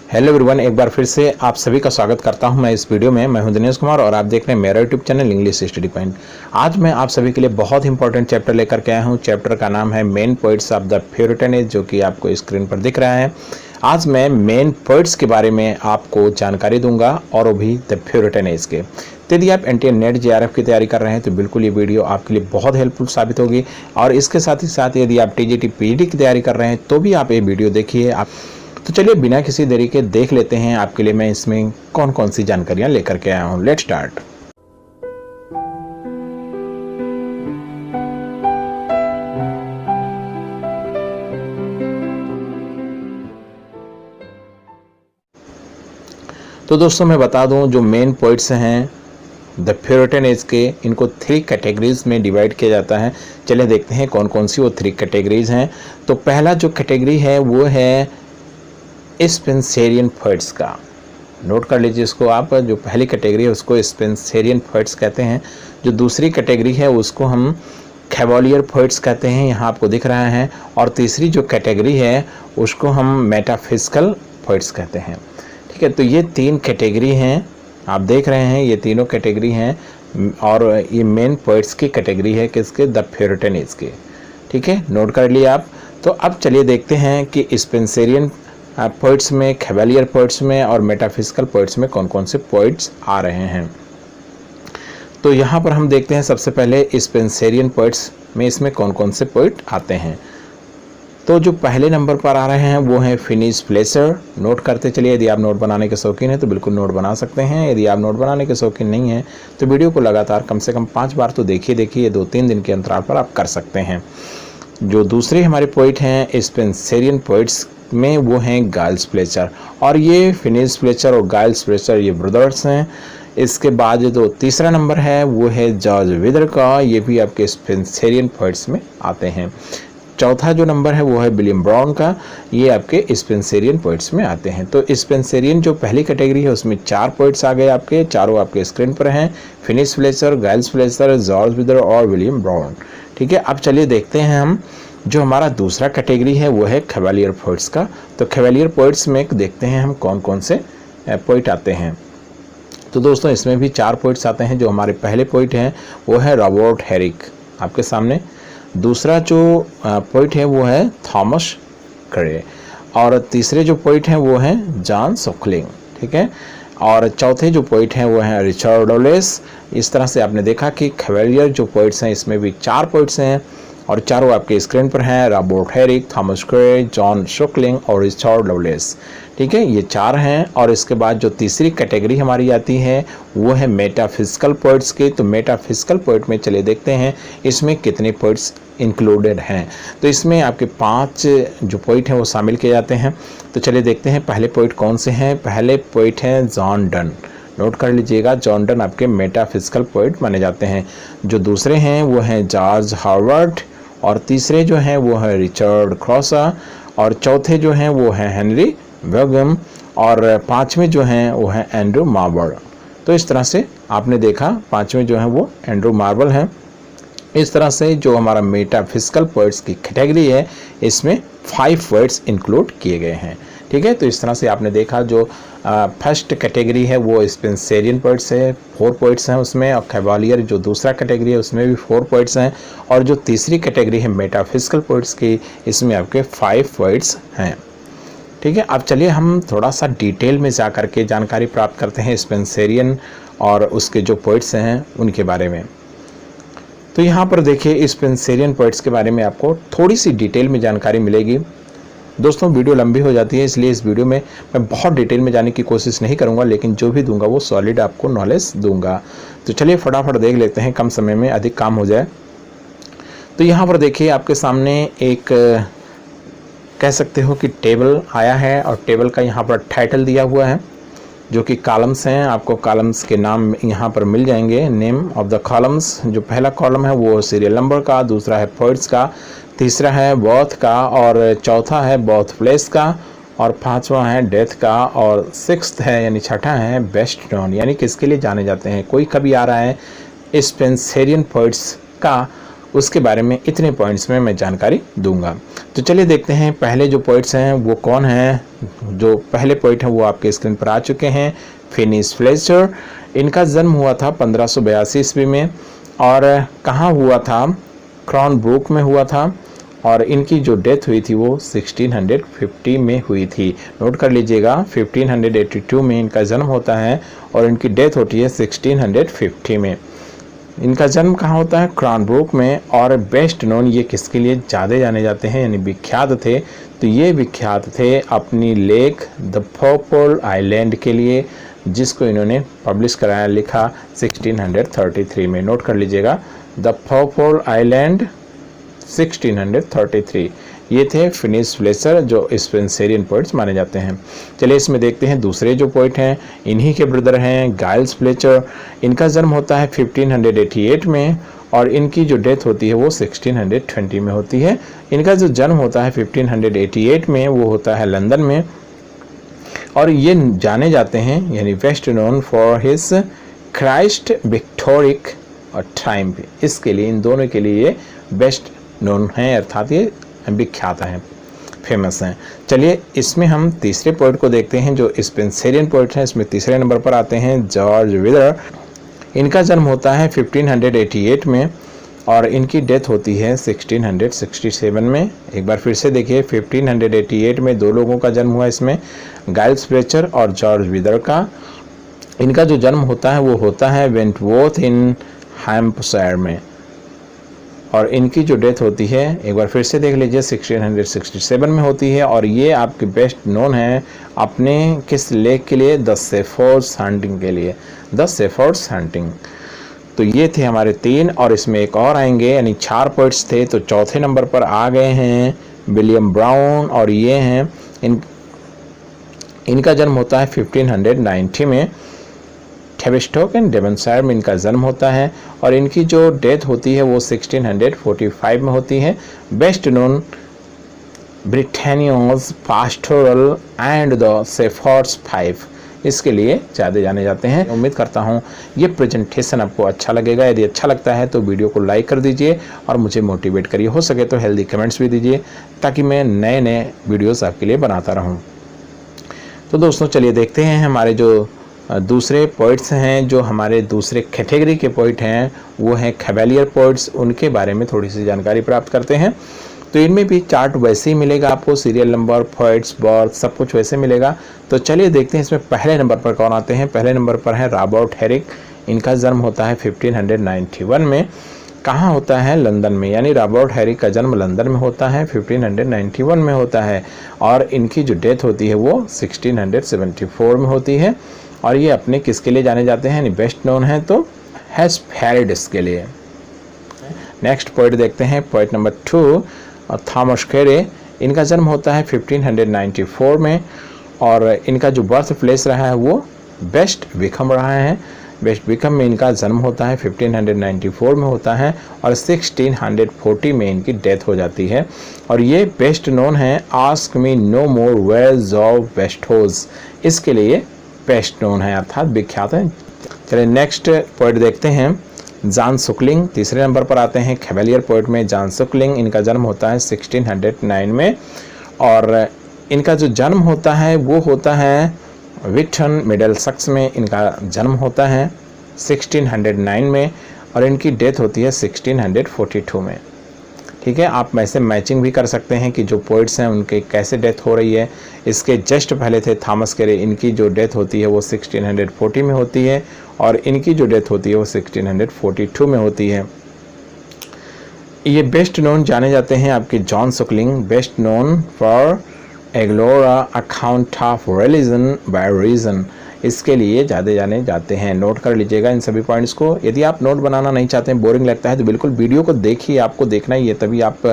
Hello everyone, एक बार फिर से आप सभी का स्वागत करता हूं मैं इस वीडियो में। मैं हूं दिनेश कुमार और आप देख रहे हैं मेरा YouTube channel English study point. आज मैं आप सभी के लिए बहुत इंपॉर्टेंट चैप्टर लेकर के आया हूं। चैप्टर का नाम है main poets of the Puritan age, जो कि आपको स्क्रीन पर दिख रहा है। आज मैं मेन पोइट्स के बारे में आपको जानकारी दूंगा और वो भी द प्यूरिटन एज के। तो यदि आप NTA नेट JRF की तैयारी कर रहे हैं तो बिल्कुल ये वीडियो आपके लिए बहुत हेल्पफुल साबित होगी। और इसके साथ ही साथ यदि आप TGT PGT की तैयारी कर रहे हैं तो भी आप ये वीडियो देखिए। तो चलिए बिना किसी देरी के देख लेते हैं आपके लिए मैं इसमें कौन कौन सी जानकारियां लेकर के आया हूं। Let's start. तो दोस्तों मैं बता दूं, जो मेन पोइट्स हैं द प्यूरिटन एज के, इनको 3 कैटेगरीज में डिवाइड किया जाता है। चलिए देखते हैं कौन कौन सी वो 3 कैटेगरीज हैं। तो पहला जो कैटेगरी है वो है स्पेंसरियन पोइट्स का। नोट कर लीजिए इसको आप। जो पहली कैटेगरी है उसको स्पेंसरियन पोइट्स कहते हैं। जो दूसरी कैटेगरी है उसको हम कैवलियर पोइट्स कहते हैं, यहाँ आपको दिख रहा है। और तीसरी जो कैटेगरी है उसको हम मेटाफिजिकल पोइट्स कहते हैं। ठीक है, तो ये 3 कैटेगरी हैं, आप देख रहे हैं, ये तीनों कैटेगरी हैं और ये मेन पोइट्स की कैटेगरी है किसके, द प्यूरिटन एज के। ठीक है, नोट कर लिए आप। तो अब चलिए देखते हैं कि स्पेंसरियन पोइट्स में, कैवलियर पोइट्स में और मेटाफिजिकल पोइट्स में कौन कौन से पोइट्स आ रहे हैं। तो यहाँ पर हम देखते हैं सबसे पहले स्पेंसरियन पोइट्स में इसमें कौन कौन से पोइट आते हैं। तो जो पहले नंबर पर आ रहे हैं वो हैं फिनिस फ्लेचर। नोट करते चलिए, यदि आप नोट बनाने के शौकीन हैं तो बिल्कुल नोट बना सकते हैं। यदि आप नोट बनाने के शौकीन नहीं हैं तो वीडियो को लगातार कम से कम 5 बार तो देखिए 2-3 दिन के अंतराल पर आप कर सकते हैं। जो दूसरे हमारे पोइट हैं स्पेंसरियन पोइट्स में वो हैं गाइल्स फ्लेचर। और ये फिनिस फ्लेचर और गाइल्स फ्लेचर ये ब्रदर्स हैं। इसके बाद जो तीसरा नंबर है वो है जॉर्ज विदर का, ये भी आपके स्पेंसरियन पोइट्स में आते हैं। चौथा जो नंबर है वो है विलियम ब्राउन का, ये आपके स्पेंसरियन पोइट्स में आते हैं। तो स्पेंसरियन जो पहली कैटेगरी है उसमें 4 पोइट्स आ गए आपके, चारों आपके स्क्रीन पर हैं, Phineas Fletcher, Giles Fletcher, George Wither और विलियम ब्राउन। ठीक है, अब चलिए देखते हैं हम जो हमारा दूसरा कैटेगरी है वो है कैवलियर पोइट्स का। तो कैवलियर पोइट्स में देखते हैं हम कौन कौन से पोइट आते हैं। तो दोस्तों इसमें भी 4 पोइट्स आते हैं। जो हमारे पहले पोइट हैं वो है रॉबर्ट हेरिक आपके सामने। दूसरा जो पोइट है वो है थॉमस ग्रे। और तीसरे जो पोइट हैं वो हैं जॉन सुकलिंग। ठीक है, और चौथे जो पोइट हैं वो हैं रिचर्ड लवलेस। इस तरह से आपने देखा कि कैवलियर जो पोइट्स हैं इसमें भी 4 पोइट्स हैं और चारों आपके स्क्रीन पर हैं, Robert Herrick, Thomas Gray, John Suckling और रिचर्ड लवलेस। ठीक है, ये 4 हैं। और इसके बाद जो तीसरी कैटेगरी हमारी आती है वो है मेटाफिजिकल पोइट्स की। तो मेटाफिजिकल पोइट में चलिए देखते हैं इसमें कितने पोइट्स इंक्लूडेड हैं। तो इसमें आपके 5 जो पोइट हैं वो शामिल किए जाते हैं। तो चलिए देखते हैं पहले पोइट कौन से हैं। पहले पोइट हैं जॉन डन। नोट कर लीजिएगा, जॉन डन आपके मेटाफिजिकल पोइट माने जाते हैं। जो दूसरे हैं वो हैं जॉर्ज हार्वर्ड। और तीसरे जो हैं वो है रिचर्ड क्रॉसा। और चौथे जो हैं वो हैं हेनरी वेगम। और 5वें जो हैं वो हैं एंड्रू मार्बल। तो इस तरह से आपने देखा 5वें जो हैं वो एंड्रू मार्बल हैं। इस तरह से जो हमारा मेटाफिजिकल पोइट्स की कैटेगरी है इसमें 5 पोइट्स इंक्लूड किए गए हैं। ठीक है, तो इस तरह से आपने देखा जो फर्स्ट कैटेगरी है वो स्पेंसरियन पोइट्स है, 4 पोइट्स हैं उसमें। और कैवलियर जो दूसरा कैटेगरी है उसमें भी 4 पोइट्स हैं। और जो तीसरी कैटेगरी है मेटाफिजिकल पोइट्स की, इसमें आपके 5 पोइट्स हैं। ठीक है, अब चलिए हम थोड़ा सा डिटेल में जा करके जानकारी प्राप्त करते हैं स्पेंसरियन और उसके जो पोइट्स हैं उनके बारे में। तो यहाँ पर देखिए स्पेंसरियन पोइट्स के बारे में आपको थोड़ी सी डिटेल में जानकारी मिलेगी। दोस्तों वीडियो लंबी हो जाती है, इसलिए इस वीडियो में मैं बहुत डिटेल में जाने की कोशिश नहीं करूंगा, लेकिन जो भी दूंगा वो सॉलिड आपको नॉलेज दूंगा। तो चलिए फटाफट देख लेते हैं, कम समय में अधिक काम हो जाए। तो यहाँ पर देखिए आपके सामने एक कह सकते हो कि टेबल आया है और टेबल का यहाँ पर टाइटल दिया हुआ है जो कि कॉलम्स हैं। आपको कॉलम्स के नाम यहाँ पर मिल जाएंगे, नेम ऑफ द कॉलम्स। जो पहला कॉलम है वो सीरियल नंबर का, दूसरा है पोइट्स का, तीसरा है बर्थ का, और चौथा है बर्थ प्लेस का, और 5वां है डेथ का, और 6th है यानी छठा है बेस्ट नोन, यानी किसके लिए जाने जाते हैं। कोई कभी आ रहा है स्पेंसरियन पोइट्स का उसके बारे में इतने पॉइंट्स में मैं जानकारी दूंगा। तो चलिए देखते हैं पहले जो पॉइंट्स हैं वो कौन हैं। जो पहले पॉइंट हैं वो आपके स्क्रीन पर आ चुके हैं। फिनिस फ्लेचर, इनका जन्म हुआ था 1582 ईस्वी में और कहाँ हुआ था, क्रॉनब्रूक में हुआ था और इनकी जो डेथ हुई थी वो 1650 में हुई थी। नोट कर लीजिएगा 1582 में इनका जन्म होता है और इनकी डेथ होती है 1650 में। इनका जन्म कहाँ होता है, क्रॉनब्रूक में। और बेस्ट नोन ये किसके लिए ज़्यादा जाने जाते हैं यानी विख्यात थे, तो ये विख्यात थे अपनी लेक द पर्पल आइलैंड के लिए, जिसको इन्होंने पब्लिश कराया, लिखा 1633 में। नोट कर लीजिएगा द पर्पल आइलैंड 1633। ये थे फिनिस फ्लेचर जो स्पेंसरियन पोइट्स माने जाते हैं। चलिए इसमें देखते हैं दूसरे जो पोइट हैं, इन्हीं के ब्रदर हैं गाइल्स फ्लेचर। इनका जन्म होता है 1588 में और इनकी जो डेथ होती है वो 1620 में होती है। इनका जो जन्म होता है 1588 में वो होता है लंदन में और ये जाने जाते हैं यानी best known for his Christ victory और ट्रायम्फ। इसके लिए, इन दोनों के लिए ये बेस्ट नोन हैं, अर्थात ये विख्यात हैं, फेमस हैं। चलिए इसमें हम तीसरे पोइट को देखते हैं जो स्पेंसरियन पोइट हैं। इसमें तीसरे नंबर पर आते हैं जॉर्ज विदर। इनका जन्म होता है 1588 में और इनकी डेथ होती है 1667 में। एक बार फिर से देखिए 1588 में दो लोगों का जन्म हुआ इसमें, गाइल्स फ्लेचर और जॉर्ज विदर का। इनका जो जन्म होता है वो होता है वेंटवोर्थ इन हैम्पशायर में और इनकी जो डेथ होती है एक बार फिर से देख लीजिए 1667 में होती है। और ये आपके बेस्ट नोन है अपने किस लेक के लिए, द शेफर्ड्स हंटिंग के लिए, द शेफर्ड्स हंटिंग। तो ये थे हमारे 3 और इसमें एक और आएंगे यानी 4 पोइट्स थे। तो चौथे नंबर पर आ गए हैं विलियम ब्राउन और ये हैं इनका जन्म होता है 1590 में। टेविस्टोक एंड डेवनशायर में इनका जन्म होता है और इनकी जो डेथ होती है वो 1645 में होती है। Best known Britannia's pastoral and the shepherd's 5, इसके लिए ज़्यादा जाने जाते हैं। उम्मीद करता हूँ ये प्रेजेंटेशन आपको अच्छा लगेगा। यदि अच्छा लगता है तो वीडियो को लाइक कर दीजिए और मुझे मोटिवेट करिए, हो सके तो हेल्दी कमेंट्स भी दीजिए ताकि मैं नए नए वीडियोस आपके लिए बनाता रहूँ। तो दोस्तों चलिए देखते हैं हमारे जो दूसरे पोइट्स हैं, जो हमारे दूसरे कैटेगरी के पोइट हैं वो हैं कैवेलियर पोइट्स। उनके बारे में थोड़ी सी जानकारी प्राप्त करते हैं। तो इनमें भी चार्ट वैसे ही मिलेगा आपको, सीरियल नंबर, पोइट्स, बर्थ, सब कुछ वैसे मिलेगा। तो चलिए देखते हैं इसमें पहले नंबर पर कौन आते हैं। पहले नंबर पर है रॉबर्ट हेरिक। इनका जन्म होता है 1591 में। कहाँ होता है, लंदन में, यानी रॉबर्ट हेरिक का जन्म लंदन में होता है, 1591 में होता है और इनकी जो डेथ होती है वो 1674 में होती है। और ये अपने किसके लिए जाने जाते हैं, यानी बेस्ट नोन है तो हेस्पेरिडस के लिए। नेक्स्ट पोइट देखते हैं, पोइट नंबर 2 थॉमस कैरे। इनका जन्म होता है 1594 में और इनका जो बर्थ प्लेस रहा है वो वेस्ट विकम रहा है। वेस्ट विकम में इनका जन्म होता है, 1594 में होता है और 1640 में इनकी डेथ हो जाती है। और ये बेस्ट नोन है ask me no more where's of bestows, इसके लिए बेस्ट नोन है अर्थात विख्यात है। चलिए नेक्स्ट पोइट देखते हैं, जॉन सुकलिंग। तीसरे नंबर पर आते हैं कैवेलियर पोइट में जॉन सुकलिंग। इनका जन्म होता है 1609 में और इनका जो जन्म होता है वो होता है विक्टन मिडलसेक्स में। इनका जन्म होता है 1609 में और इनकी डेथ होती है 1642 में। ठीक है, आप वैसे मैचिंग भी कर सकते हैं कि जो पोइट्स हैं उनके कैसे डेथ हो रही है। इसके जस्ट पहले थे थॉमस कैरे, इनकी जो डेथ होती है वो 1640 में होती है और इनकी जो डेथ होती है वो 1642 में होती है। ये बेस्ट नोन जाने जाते हैं आपके John Suckling, best known for Aglaura account of religion by reason, इसके लिए ज़्यादा जाने जाते हैं। नोट कर लीजिएगा इन सभी पॉइंट्स को। यदि आप नोट बनाना नहीं चाहते हैं, बोरिंग लगता है, तो बिल्कुल वीडियो को देखिए, आपको देखना ही है, तभी आप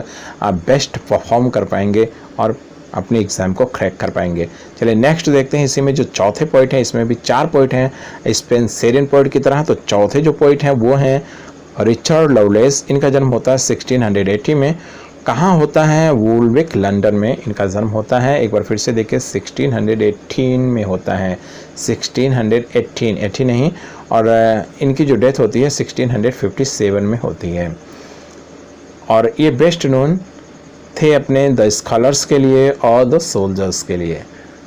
बेस्ट परफॉर्म कर पाएंगे और अपने एग्ज़ाम को क्रैक कर पाएंगे। चलिए नेक्स्ट देखते हैं, इसी में जो चौथे पॉइंट है, इसमें भी 4 पॉइंट हैं स्पेंसरियन पॉइंट की तरह। तो चौथे जो पॉइंट हैं वो हैं रिचर्ड लवलेस। इनका जन्म होता है 1680 में। कहाँ होता है, वुलविक लंदन में इनका जन्म होता है। एक बार फिर से देखिए 1618 में होता है, 1618 80 नहीं, और इनकी जो डेथ होती है 1657 में होती है। और ये बेस्ट नोन थे अपने द स्कॉलर्स के लिए और द सोल्जर्स के लिए।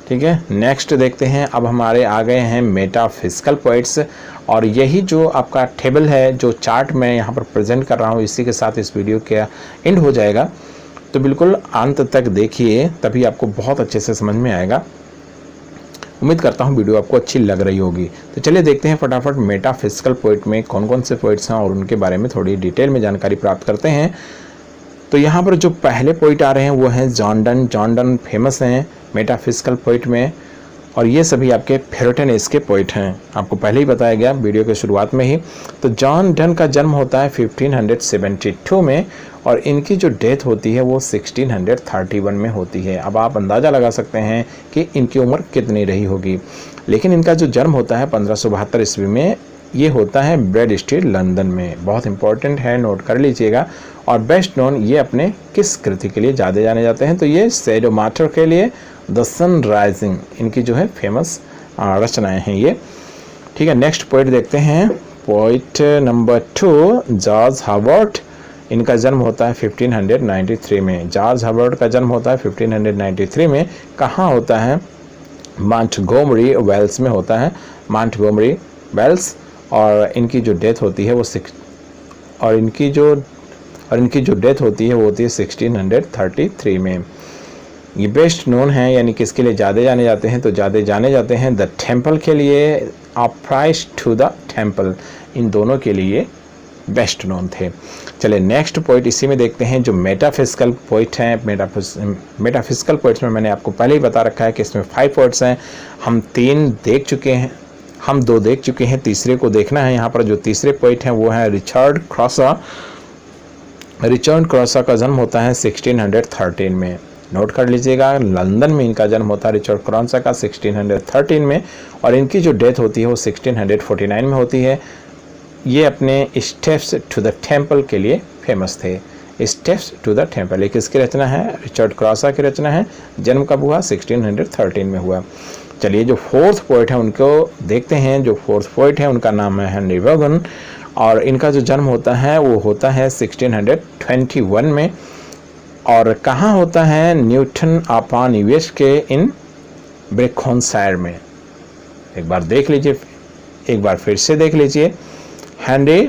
ठीक है, नेक्स्ट देखते हैं। अब हमारे आ गए हैं मेटाफिजिकल पोइट्स, और यही जो आपका टेबल है, जो चार्ट मैं यहाँ पर प्रेजेंट कर रहा हूँ, इसी के साथ इस वीडियो का एंड हो जाएगा। तो बिल्कुल अंत तक देखिए, तभी आपको बहुत अच्छे से समझ में आएगा। उम्मीद करता हूँ वीडियो आपको अच्छी लग रही होगी। तो चलिए देखते हैं फटाफट मेटाफिजिकल पोइट में कौन कौन से पोइट्स हैं और उनके बारे में थोड़ी डिटेल में जानकारी प्राप्त करते हैं। तो यहाँ पर जो पहले पोइट आ रहे हैं वो हैं John Donne. John Donne famous हैं मेटाफिजिकल पोइट में, और ये सभी आपके प्यूरिटन एज के पोइट हैं, आपको पहले ही बताया गया वीडियो के शुरुआत में ही। तो जॉन डन का जन्म होता है 1572 में, और इनकी जो डेथ होती है वो 1631 में होती है। अब आप अंदाज़ा लगा सकते हैं कि इनकी उम्र कितनी रही होगी। लेकिन इनका जो जन्म होता है 1572 ईस्वी में, ये होता है ब्रैड स्ट्रीट लंदन में। बहुत इंपॉर्टेंट है, नोट कर लीजिएगा। और बेस्ट नोन ये अपने किस कृति के लिए ज़्यादा जाने जाते हैं, तो ये सैडोमाटर के लिए, द सन राइजिंग इनकी जो है फेमस रचनाएं हैं ये। ठीक है, नेक्स्ट पोइट देखते हैं। Poet number 2 George Herbert. इनका जन्म होता है 1593 में। जॉर्ज हर्बर्ट का जन्म होता है 1593 में। कहाँ होता है? मॉन्टगोमरी वेल्स में होता है, मॉन्टगोमरी वेल्स। और इनकी जो डेथ होती है वो इनकी जो डेथ होती है वो होती है 1633 में। ये बेस्ट नोन है, यानी किसके लिए ज़्यादा जाने जाते हैं, तो ज़्यादा जाने जाते हैं द टेम्पल के लिए, a price to the temple, इन दोनों के लिए बेस्ट नोन थे। चलिए नेक्स्ट पोइट इसी में देखते हैं, जो मेटाफिजिकल पोइट हैं। मेटाफिजिकल पोइट्स में मैंने आपको पहले ही बता रखा है कि इसमें 5 पोइट्स हैं। हम 3 देख चुके हैं, हम 2 देख चुके हैं, तीसरे को देखना है। यहाँ पर जो तीसरे पोइट हैं वो हैं रिचर्ड क्रॉसा। रिचर्ड क्रॉसा का जन्म होता है 1613 में। नोट कर लीजिएगा, लंदन में इनका जन्म होता है रिचर्ड क्रॉसा का 1613 में, और इनकी जो डेथ होती है वो 1649 में होती है। ये अपने स्टेप्स टू द टेम्पल के लिए फेमस थे। स्टेप्स टू द टेम्पल एक किसकी रचना है? रिचर्ड क्रॉसा की रचना है। जन्म कब हुआ? 1613 में हुआ। चलिए जो 4th पोइट है उनको देखते हैं। जो 4th पोइट है उनका नाम है हेनरी वेगन, और इनका जो जन्म होता है वो होता है 1621 में। और कहाँ होता है? न्यूटन अपॉन यूएस के इन ब्रेकॉनशायर में। एक बार देख लीजिए, एक बार फिर से देख लीजिए। हेनरी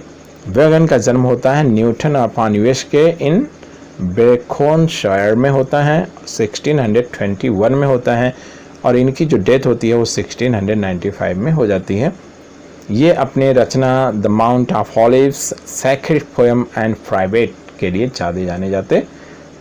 वेगन का जन्म होता है न्यूटन अपॉन यूएस के इन ब्रेकॉनशायर में होता है, 1621 में होता है। और इनकी जो डेथ होती है वो 1695 में हो जाती है। ये अपने रचना the Mount of Olives, sacred poem and private के लिए ज़्यादा जाने जाते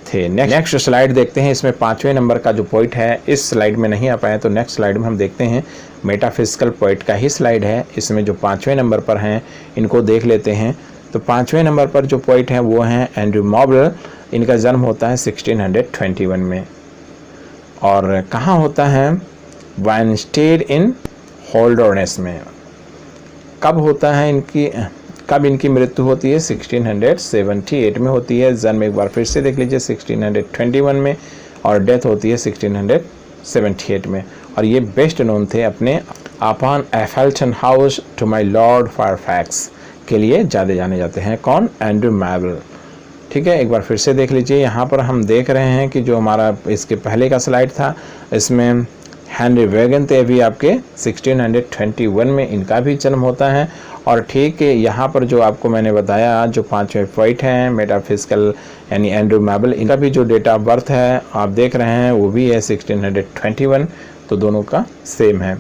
थे। नेक्स्ट स्लाइड देखते हैं। इसमें 5वें नंबर का जो पोइट है, इस स्लाइड में नहीं आ पाया, तो नेक्स्ट स्लाइड में हम देखते हैं। मेटाफिजिकल पोइट का ही स्लाइड है, इसमें जो 5वें नंबर पर हैं इनको देख लेते हैं। तो 5वें नंबर पर जो पोइट हैं वो हैं एंड्रू मॉर्बल। इनका जन्म होता है 1621 में, और कहाँ होता है? वाइनस्टेड इन होल्डरनेस में। कब होता है कब इनकी मृत्यु होती है? 1678 में होती है। जन्म एक बार फिर से देख लीजिए 1621 में, और डेथ होती है 1678 में। और ये बेस्ट नोन थे अपने upon Appleton House to my Lord Fairfax के लिए ज़्यादा जाने जाते हैं। कौन? Andrew Marvell. ठीक है, एक बार फिर से देख लीजिए। यहाँ पर हम देख रहे हैं कि जो हमारा इसके पहले का स्लाइड था, इसमें हेनरी वेगन थे भी आपके 1621 में इनका भी जन्म होता है। और ठीक है, यहाँ पर जो आपको मैंने बताया, जो 5वें पोइट हैं मेटाफिजिकल यानी एंड्रू मॉर्बल, इनका भी जो डेट ऑफ बर्थ है आप देख रहे हैं वो भी है 1621, तो दोनों का सेम है।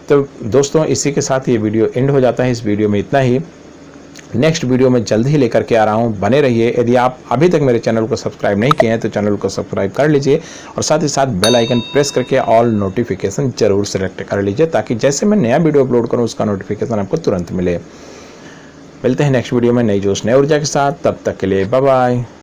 तो दोस्तों इसी के साथ ये वीडियो एंड हो जाता है। इस वीडियो में इतना ही। नेक्स्ट वीडियो में जल्द ही लेकर के आ रहा हूँ, बने रहिए। यदि आप अभी तक मेरे चैनल को सब्सक्राइब नहीं किए हैं तो चैनल को सब्सक्राइब कर लीजिए, और साथ ही साथ बेल आइकन प्रेस करके ऑल नोटिफिकेशन जरूर सेलेक्ट कर लीजिए, ताकि जैसे मैं नया वीडियो अपलोड करूँ उसका नोटिफिकेशन आपको तुरंत मिले। मिलते हैं नेक्स्ट वीडियो में नई जोश नई ऊर्जा के साथ। तब तक के लिए बाय बाय।